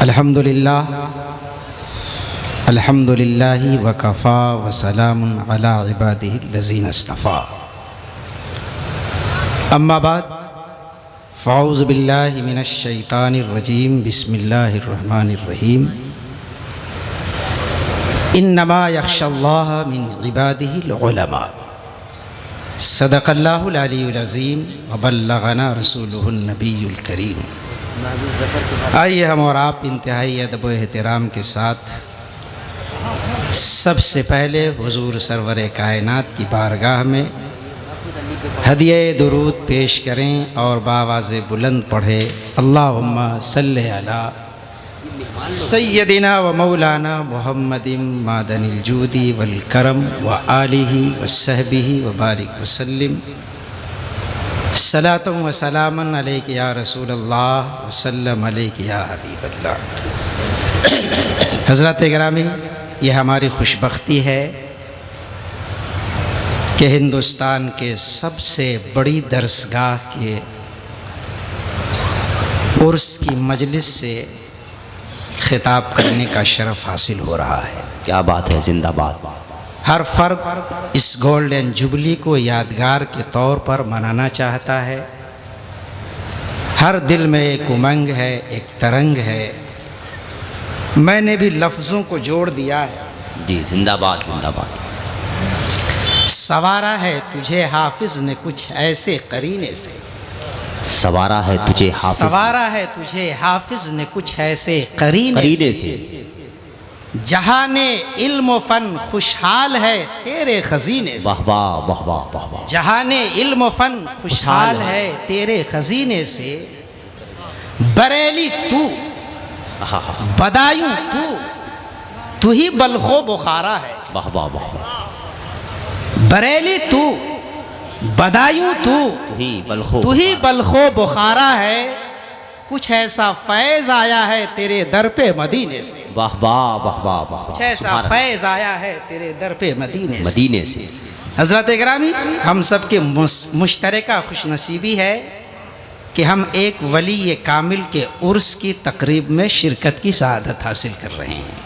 अल्हम्दुलिल्लाह अल्हम्दुलिल्लाहि वकफ़ा वसलामुन अला इबादिहिल्लज़ीना इस्तफ़ा। अम्मा बाद फ़अऊज़ु बिल्लाहि मिनश शैतानिर रजीम बिस्मिल्लाहिर रहमानिर रहीम। इन्नमा यख़्शल्लाह मिन इबादिहिल उलमा। सदक़ल्लाहुल अलीयुल अज़ीम व बल्लगना रसूलुहुन नबियुल करीम। आइए हम और आप इंतहाई अदब व एहतराम के साथ सबसे पहले हुज़ूर सरवर कायनात की बारगाह में हदिये दुरूद पेश करें और बावाज़ बुलंद पढ़े अल्लाहुम्मा सल्ली अला सय्यदिना व मौलाना मुहम्मदिन मादनिल जूदी वल करम व आलिहि व सहबिहि व बारिक वसल्लिम सलातुम व सलामन अलैका या रसूलल्लाह व सल्लम अलैका या हबीबल्लाह। हज़रत गिरामी, ये हमारी खुशबख्ती है कि हिंदुस्तान के सबसे बड़ी दरसगाह के उर्स की मजलिस से खिताब करने का शरफ़ हासिल हो रहा है। क्या बात है, जिंदाबाद। हर फ़र्द इस गोल्डन जुबली को यादगार के तौर पर मनाना चाहता है। हर दिल में एक उमंग है, एक तरंग है। मैंने भी लफ्ज़ों को जोड़ दिया है। जी, जिंदाबाद जिंदाबाद। सवारा है तुझे हाफिज़ ने कुछ ऐसे करीने से। सवारा है तुझे हाफिज़, सवारा है तुझे हाफिज़ ने कुछ ऐसे करीने से। जहाने इल्म फ़न खुशहाल है तेरे खजीने से। वाह वाह वाह वाह वाह वाह। जहाने इल्म फ़न खुशहाल है तेरे खजीने से। बरेली तू बदायूं तू ही बलखो बुखारा है। वाह वाह वाह वाह। बरेली तू बदायूं तू ही बलखो बुखारा है। कुछ ऐसा फैज़ आया है तेरे दर पे मदीने से। वाह वाह वाह वाह वाह। कुछ ऐसा फैज़ आया है तेरे दर पे मदीने से। हज़रत गिरामी, हम सब के मुश्तरका खुशनसीबी है कि हम एक वली कामिल के उर्स की तकरीब में शिरकत की सआदत हासिल कर रहे हैं।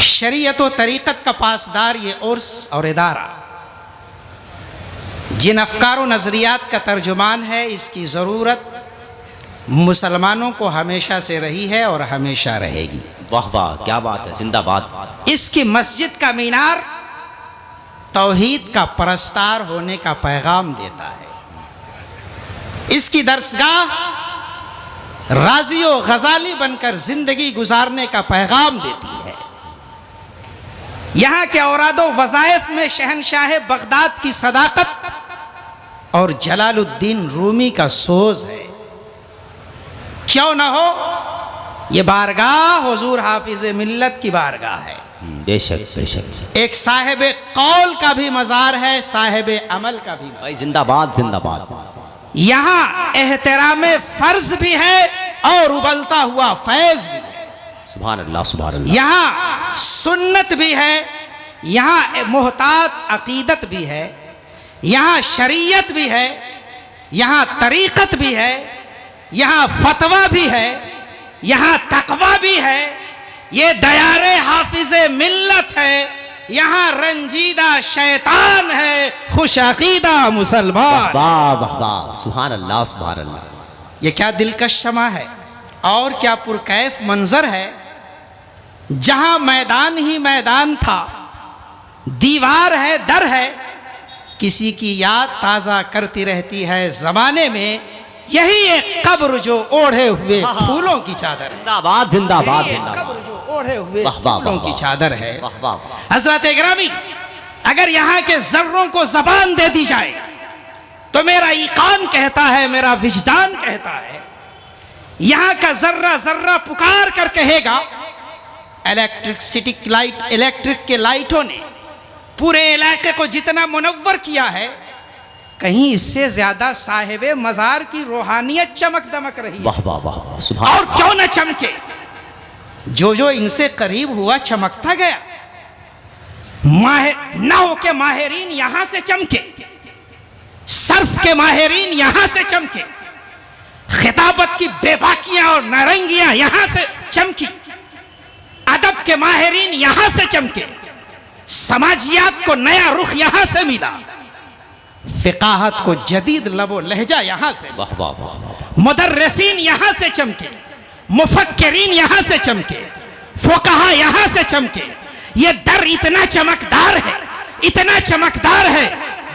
शरीयत व तरीक़त का पासदार ये उर्स और इदारा जिन अफ़कार व नज़रियात का तर्जुमान है, इसकी ज़रूरत मुसलमानों को हमेशा से रही है और हमेशा रहेगी। वाह वाह, क्या बात है, जिंदाबाद। इसकी मस्जिद का मीनार तौहीद का परस्तार होने का पैगाम देता है। इसकी दरसगाह राज़ी व गज़ाली बनकर ज़िंदगी गुजारने का पैगाम देती है। यहाँ के औरादो वज़ाइफ में शहनशाह बगदाद की सदाकत और जलालुद्दीन रूमी का सोज है। क्यों न हो, ये बारगाह हुजूर हाफिज़ मिल्लत की बारगाह है। बेशक बेशक। एक साहिब कौल का भी मज़ार है, साहिब अमल का भी। भाई जिंदाबाद जिंदाबाद। यहाँ एहतराम फ़र्ज भी है और उबलता हुआ फैज़ भी है। सुभान अल्लाह सुभान अल्लाह। यहाँ सुन्नत भी है, यहाँ मोहतात अकीदत भी है, यहाँ शरीयत भी है, यहाँ तरीक़त भी है, यहाँ फतवा भी है, यहाँ तकवा भी है। ये दयारे हाफिज़ मिल्लत है। यहाँ रंजीदा शैतान है, खुश अकीदा मुसलमान। वाह वाह वाह, सुभान अल्लाह सुभान अल्लाह। ये क्या दिलकश शमा है और क्या पुरकैफ मंजर है। जहाँ मैदान ही मैदान था, दीवार है, दर है, किसी की याद ताज़ा करती रहती है ज़माने में। यही एक कब्र जो ओढ़े हुए फूलों की चादर है। जिंदाबाद जिंदाबाद। कब्र जो ओढ़े हुए फूलों की चादर है। वाह। हज़रत गिरामी, अगर यहाँ के ज़र्रों को ज़बान दे दी जाए तो मेरा ईकान कहता है, मेरा विजदान कहता है, यहाँ का ज़र्रा ज़र्रा पुकार कर कहेगा। इलेक्ट्रिक के लाइटों ने पूरे इलाके को जितना मुनव्वर किया है, कहीं इससे ज्यादा साहिबे मज़ार की रूहानियत चमक दमक रही है। वाह वाह वाह, सुभान। और क्यों न चमके, जो जो इनसे करीब हुआ चमकता गया। नाव के माहिरीन यहां से चमके, सर्फ के माहिरीन यहां से चमके, खिताबत की बेबाकियां और नारंगियां यहां से चमकी, अदब के माहिरीन यहां से चमके, समाजियात को नया रुख यहां से मिला, फिकाहत को जदीद लबो लहजा यहां से, वाह वाह वाह वाह, मुदर्रिसीन यहां से चमके, मुफक्किरीन यहां से चमके, फुकहा यहां से चमके। ये दर इतना चमकदार है, इतना चमकदार है,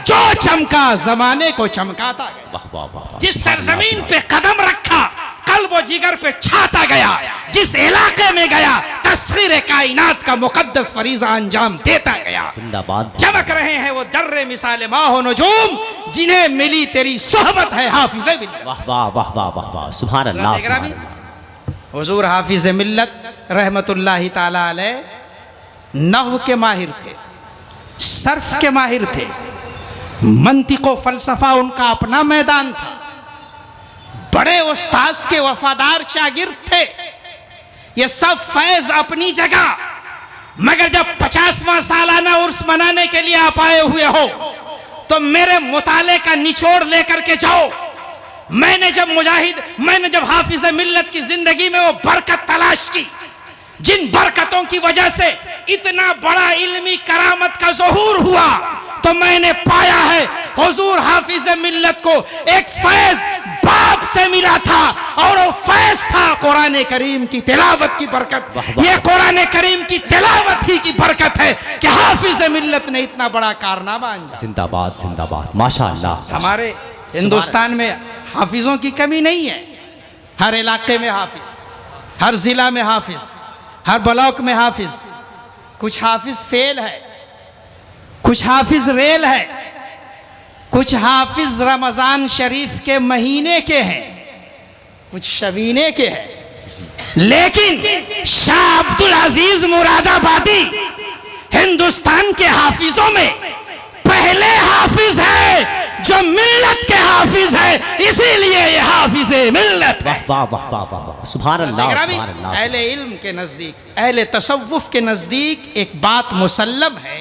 जो चमका जमाने को चमकाता गया। वाह वाह वाह, जिस सरजमीन पे कदम रखा कल्ब व जिगर पे छाता गया, जिस इलाके में गया तस्खीर कायनात का मुकद्दस फरीजा अंजाम देता गया। जिंदाबाद। चमक रहे हैं वो दर्रे मिसाल माहो नजूम, जिन्हें मिली तेरी सोहबत है हाफिज़े मिल्लत। वाह वाह वाह वाह वाह वाह, सुभान अल्लाह सुभान अल्लाह। हुजूर हाफिज़े मिल्लत रहमतुल्लाहि ताला अलैह नहव के माहिर थे, सर्फ के माहिर थे, मंतिको फलसफा उनका अपना मैदान था, बड़े उस्ताद के वफादार शागिर्द थे। ये सब फैज अपनी जगह, मगर जब 50वां सालाना उर्स मनाने के लिए आप आए हुए हो तो मेरे मुताले का निचोड़ लेकर के जाओ। मैंने जब हाफिज़े मिल्लत की जिंदगी में वो बरकत तलाश की, जिन बरकतों की वजह से इतना बड़ा इल्मी करामत का ज़हूर हुआ, तो मैंने पाया है हुजूर हाफिज़े मिल्लत को एक फैज बाप से मिला था, और वो फैज था कुरान करीम की तिलावत की बरकत। ये कुरान करीम की तिलावत ही की बरकत है कि हाफिज़े मिल्लत ने इतना बड़ा कारनामा अंजाम। जिंदाबाद जिंदाबाद, माशाअल्लाह। हमारे हिंदुस्तान में हाफिजों की कमी नहीं है, हर इलाके में हाफिज, हर जिला में हाफिज, हर ब्लॉक में हाफिज। कुछ हाफिज फेल है, कुछ हाफिज रेल है, कुछ हाफिज रमजान शरीफ के महीने के हैं, कुछ शबीने के हैं। लेकिन शाह अब्दुल अजीज मुरादाबादी हिंदुस्तान के हाफिजों में पहले हाफिज है जो मिल्लत के हाफिज है, इसीलिए ये हाफिज़े मिल्लत है। वाह वाह वाह वाह वाह, सुभान अल्लाह सुभान अल्लाह। अहले इल्म के नज़दीक, अहले तसव्वुफ के नज़दीक एक बात मुसल्लम है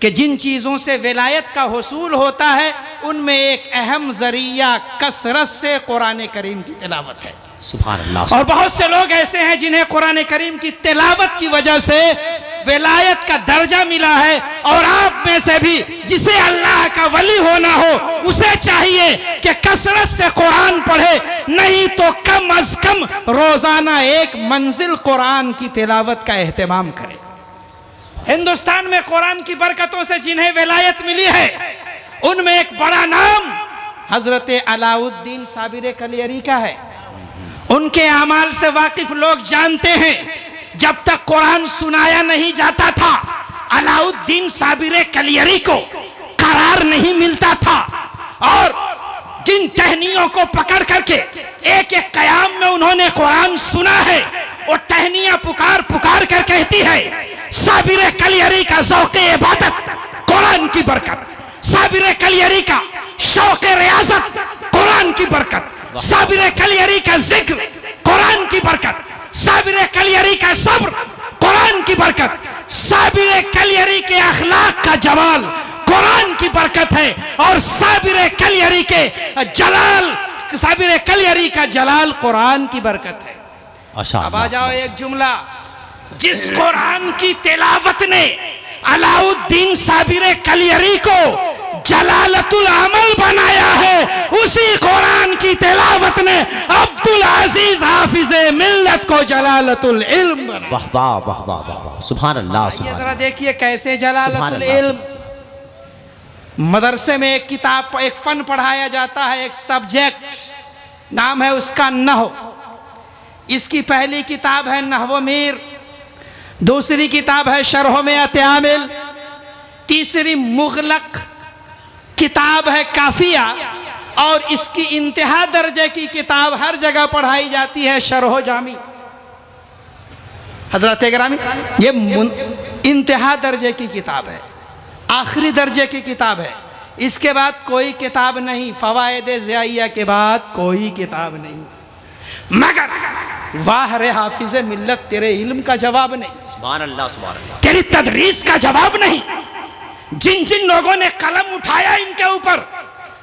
कि जिन चीज़ों से विलायत का हुसूल होता है उनमें एक अहम ज़रिया कसरत से कुरान करीम की तिलावत है। सुभान अल्लाह। और बहुत से लोग ऐसे हैं जिन्हें कुरान करीम की तिलावत की वजह से विलायत का दर्जा मिला है, और आप में से भी जिसे अल्लाह का वली होना हो उसे चाहिए कि कसरत से कुरान पढ़े, नहीं तो कम अज कम रोजाना एक मंजिल कुरान की तिलावत का एहतमाम करे। हिंदुस्तान में कुरान की बरकतों से जिन्हें विलायत मिली है उनमें एक बड़ा नाम हजरत अलाउद्दीन साबिर कलियरी का है। उनके अमाल से वाकिफ लोग जानते हैं, जब तक कुरान सुनाया नहीं जाता था अलाउद्दीन साबिर कलियरी को करार नहीं मिलता था, और जिन टहनियों को पकड़ करके एक एक कयाम में उन्होंने कुरान सुना है, वो टहनियां पुकार पुकार कर कहती है साबिर कलियरी का ज़ौक़े इबादत कुरान की बरकत, साबिर कलियरी का शौक़े रियाज़त कुरान की बरकत, साबिर कलियरी का जिक्र कुरान की बरकत, साबिर कलियरी का सब्र कुरान की बरकत, साबिर कलियरी के अखलाक का जमाल कुरान की बरकत है, और साबिर कलियरी का जलाल कुरान की बरकत है। अब आ जाओ एक जुमला, जिस कुरान की तिलावत ने अलाउद्दीन साबिर कलियरी को जलालतुल अमल बनाया है, उसी कुरान की तिलावत ने अब्दुल अजीज हाफिज़े मिल्लत को जलालतुल इल्म बनाया। वाह वाह वाह वाह वाह, सुभान अल्लाह। ये जरा देखिए कैसे जलालतुल इल्म। मदरसे में एक किताब, एक फन पढ़ाया जाता है, एक सब्जेक्ट, नाम है उसका नहव। इसकी पहली किताब है नहव मीर, दूसरी किताब है शरह में अत्यामिल, तीसरी मुगलक किताब है काफिया, और इसकी इंतहा दर्जे की किताब हर जगह पढ़ाई जाती है शरह जामी। हजरत गिरामी, ये इंतहा दर्जे की किताब है, आखिरी दर्जे की किताब है। इसके बाद कोई किताब नहीं, फवायदे ज़ियाइया के बाद कोई किताब नहीं। मगर वाह रे हाफिज़े मिल्लत, तेरे इल्म का जवाब नहीं, सुभान अल्लाह सुभान अल्लाह, तेरी तदरीस का जवाब नहीं। जिन जिन लोगों ने कलम उठाया इनके ऊपर,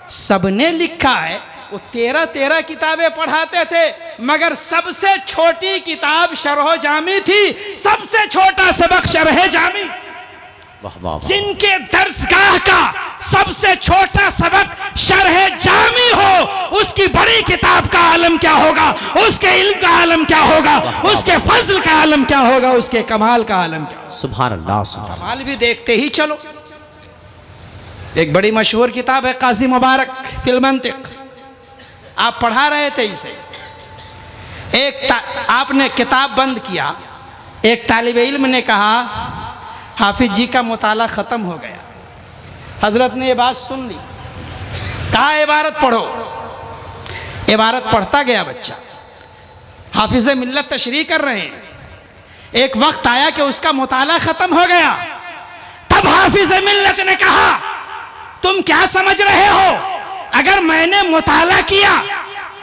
सबने लिखा है वो 13 किताबें पढ़ाते थे, मगर सबसे छोटी किताब शरह जामी थी, सबसे छोटा सबक शरह जामी। वाह वाह वाह। जिनके दर्सगाह का सबसे छोटा सबक शरह जामी हो, उसकी बड़ी किताब का आलम क्या होगा, उसके इल्म का आलम क्या होगा, उसके फजल का आलम क्या होगा, उसके कमाल का आलम क्या होगा। सुभान अल्लाह सुभान। कमाल भी देखते ही चलो। एक बड़ी मशहूर किताब है काजी मुबारक फिल मंतिक, आप पढ़ा रहे थे इसे, आपने किताब बंद किया, एक तालिब इल्म ने कहा हाफिज जी का मुताला ख़त्म हो गया। हजरत ने ये बात सुन ली, कहा इबारत पढ़ो। इबारत पढ़ता गया बच्चा, हाफिज मिल्लत तशरीह कर रहे हैं। एक वक्त आया कि उसका मुताला ख़त्म हो गया, तब हाफिज मिल्लत ने कहा तुम क्या समझ रहे हो, अगर मैंने मुताला किया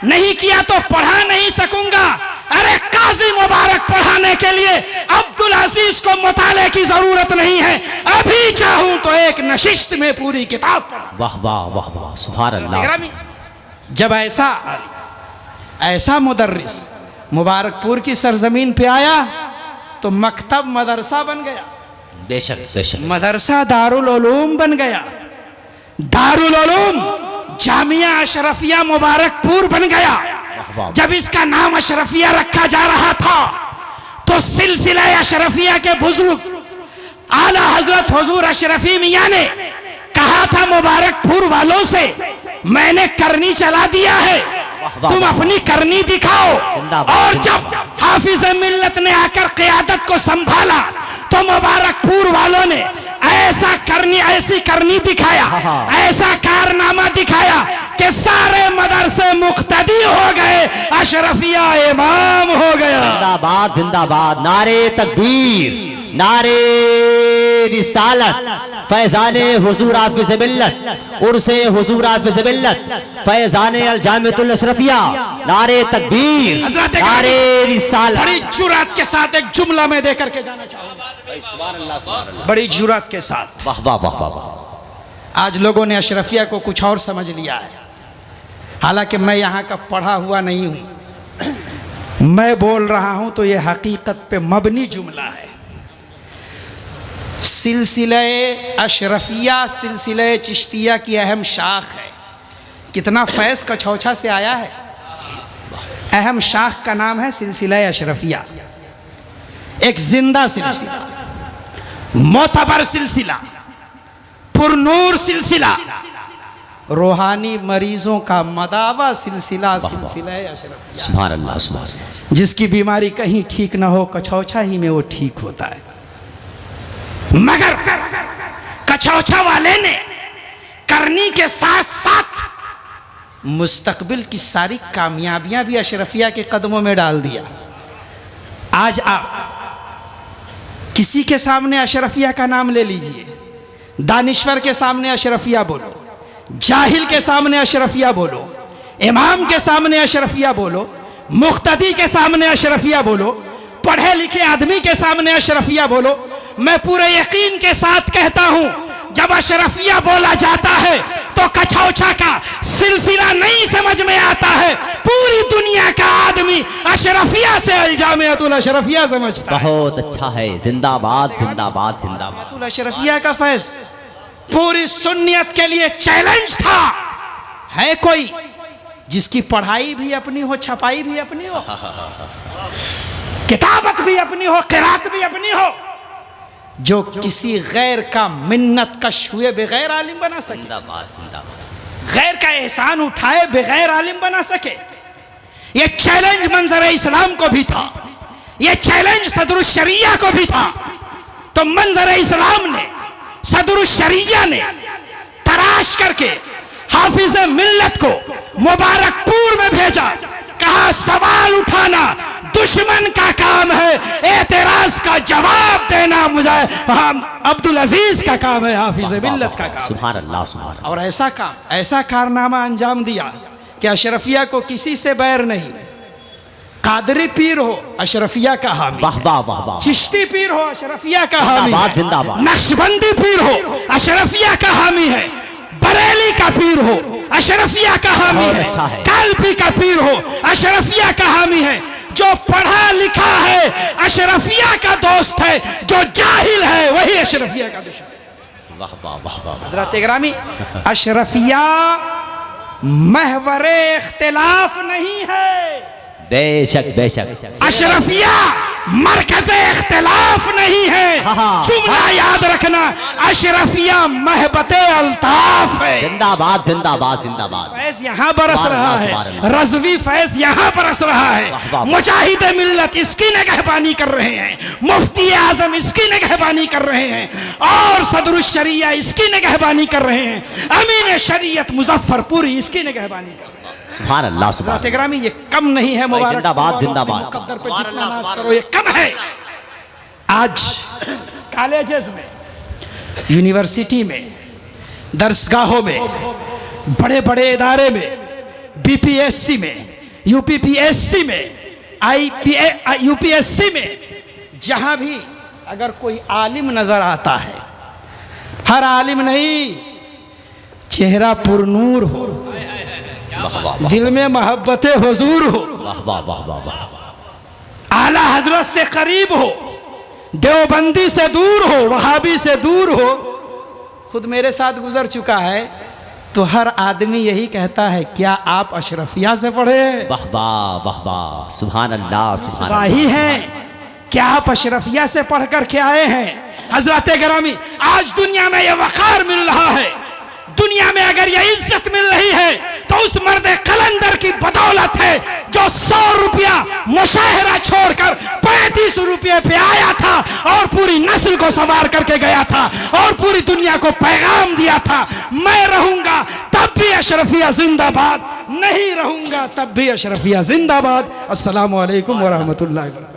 नहीं किया तो पढ़ा नहीं सकूंगा। अरे काजी मुबारक पढ़ाने के लिए अब्दुल अजीज को मुताले की जरूरत नहीं है, अभी चाहूं तो एक नशिस्त में पूरी किताब पढ़। वाह वाह वाह वाह सुभान अल्लाह। जब ऐसा मुदर्रिस मुबारकपुर की सरजमीन पे आया तो मकतब मदरसा बन गया। बेशक बेशक। मदरसा दारुल उलूम बन गया, दारुल उलूम जामिया अशरफिया मुबारकपुर बन गया। जब इसका नाम अशरफिया रखा जा रहा था तो सिलसिला अशरफिया के बुजुर्ग आला हजरत हुजूर अशरफी मियां ने कहा था मुबारकपुर वालों से, मैंने करनी चला दिया है, तुम अपनी करनी दिखाओ। और जब हाफिज मिल्लत ने आकर क़ियादत को संभाला तो मुबारकपुर वालों ने ऐसी करनी दिखाया, ऐसा कारनामा दिखाया कि सारे मदरसे मुक्तदी हो गए, अशरफिया इमाम हो गया। जिंदाबाद जिंदाबाद, नारे तकबीर, नारे रिसालत, फैजाने हुजूर हाफिज मिल्लत, उर्से हुजूर हाफिज मिल्लत, फैजाने अल जामिअतुल अशरफिया, नारे तकबीर, नारे रिसालत। बड़ी जुरात के साथ एक जुमला में देकर के जाना चाहूंगा, बड़ी जुरात के साथ। वाह वाह वाह वाह। आज लोगों ने अशरफिया को कुछ और समझ लिया है, हालांकि मैं यहाँ का पढ़ा हुआ नहीं हूँ, मैं बोल रहा हूँ तो ये हकीकत पे मबनी जुमला है। सिलसिले अशरफिया सिलसिले चिश्तिया की अहम शाख है। कितना फैज़ कछौछा से आया है। अहम शाख का नाम है सिलसिला अशरफिया, एक जिंदा सिलसिला, मोतबर सिलसिला, पुरनूर सिलसिला, रूहानी मरीजों का मदावा सिलसिला, सिलसिला अशरफिया। सुभान अल्लाह सुभान अल्लाह। जिसकी बीमारी कहीं ठीक ना हो, कछौछा ही में वो ठीक होता है। मगर कछौछा वाले ने करनी के साथ साथ मुस्तकबिल की सारी कामयाबियां भी अशरफिया के कदमों में डाल दिया। आज आप किसी के सामने अशरफिया का नाम ले लीजिए, दानिश्वर के सामने अशरफिया बोलो, जाहिल के सामने अशरफिया बोलो, इमाम के सामने अशरफिया बोलो, मुक्तदी के सामने अशरफिया बोलो, पढ़े लिखे आदमी के सामने अशरफिया बोलो। मैं पूरे यकीन के साथ कहता हूं, जब अशरफिया बोला जाता है तो कछौछा का सिलसिला नहीं समझ में आता है। पूरी दुनिया का आदमी अशरफिया से अल जामिअतुल अशरफिया समझता है। बहुत अच्छा है, जिंदाबाद जिंदाबाद जिंदाबाद। अशरफिया का फैज पूरी सुन्नियत के लिए चैलेंज था। है कोई जिसकी पढ़ाई भी अपनी हो, छपाई भी अपनी हो, किताबत भी अपनी हो, क़िरात भी अपनी हो, जो किसी गैर का मिन्नत कश हुए बगैर आलिम बना सके, जिंदाबाद जिंदाबाद, गैर का एहसान उठाए बगैर आलिम बना सके। ये चैलेंज मंजर इस्लाम को भी था, ये चैलेंज सदरुल शरिया को भी था। तो मंजर इस्लाम ने, सदरुल शरिया ने तराश करके हाफिज मिल्लत को मुबारकपुर में भेजा। कहा सवाल उठाना दुश्मन का काम है, एतराज का जवाब देना मुझे अब्दुल अजीज का काम है, हाफिज मिल्लत का काम। सुभान अल्लाह सुभान अल्लाह। और ऐसा काम, ऐसा कारनामा अंजाम दिया कि अशरफिया को किसी से बैर नहीं। कादरी पीर हो, अशरफिया का हामी। वाह वाह वाह वाह। चिश्ती पीर हो, अशरफिया का हामी। जिंदाबाद जिंदाबाद। नक्शबंदी पीर हो, अशरफिया का हामी है। बरेली का पीर हो, अशरफिया का हामी है, अच्छा है। कालपी का पीर हो, अशरफिया का हामी है। जो पढ़ा लिखा है अशरफिया का दोस्त है, जो जाहिल है वही अशरफिया का दुश्मन। वाह वाह वाह वाह। हजरत गिरामी, अशरफिया महवरे इख्तिलाफ नहीं है, बेशक बेशक। अशरफिया मरकज़े इख्तिलाफ नहीं है। हाँ। जुमला याद रखना, अशरफिया महबते अल्ताफ है। जिंदाबाद जिंदाबाद जिंदाबाद। फैज यहाँ बरस सुभान रहा अल्लाह, है, सुभान अल्लाह। रज़वी फैज यहाँ बरस रहा वाह, है। वाह। मुजाहिद मिल्लत इसकी निगहबानी कर रहे हैं, मुफ्ती आजम इसकी निगहबानी कर रहे हैं, और सदरुश शरिया इसकी निगहबानी कर रहे हैं, अमीन शरीयत मुजफ्फरपुरी इसकी निगहबानी कर रहे हैं। सुभान अल्लाह सुभान हज़रत गिरामी, ये कम नहीं है मुबारक। जिंदाबाद, जिंदाबाद। मुक़द्दर पे जितना नाज़ करो ये कम है। आज कॉलेजेस में, यूनिवर्सिटी में, दरसगाहों में, बड़े बड़े इदारे में, बीपीएससी में, यूपीपीएससी में, यूपीएससी में, जहां भी अगर कोई आलिम नजर आता है, हर आलिम नहीं, चेहरा पुरनूर हो, वाह वाह दिल में मोहब्बत हुजूर हो, वाह वाह वाह वाह वाह। आला हजरत से करीब हो, देवबंदी से दूर हो, वहाबी से दूर हो। खुद मेरे साथ गुजर चुका है, तो हर आदमी यही कहता है, क्या आप अशरफिया से पढ़े? वाह वाह वाह वाह। सुभान अल्लाह सुभान वही हैं, क्या आप अशरफिया से पढ़ कर के आए हैं? हजरत गिरामी, आज दुनिया में यह वक़ार मिल रहा है, दुनिया में अगर यह इज्जत मिल रही है तो उस मर्द कलंदर की बदौलत है, जो 100 रुपया मुशाहरा छोड़कर 35 रुपये पे आया था और पूरी नस्ल को सवार करके गया था और पूरी दुनिया को पैगाम दिया था, मैं रहूंगा तब भी अशरफिया जिंदाबाद, नहीं रहूंगा तब भी अशरफिया जिंदाबाद। अस्सलामु अलैकुम व रहमतुल्लाहि व बरकातहू।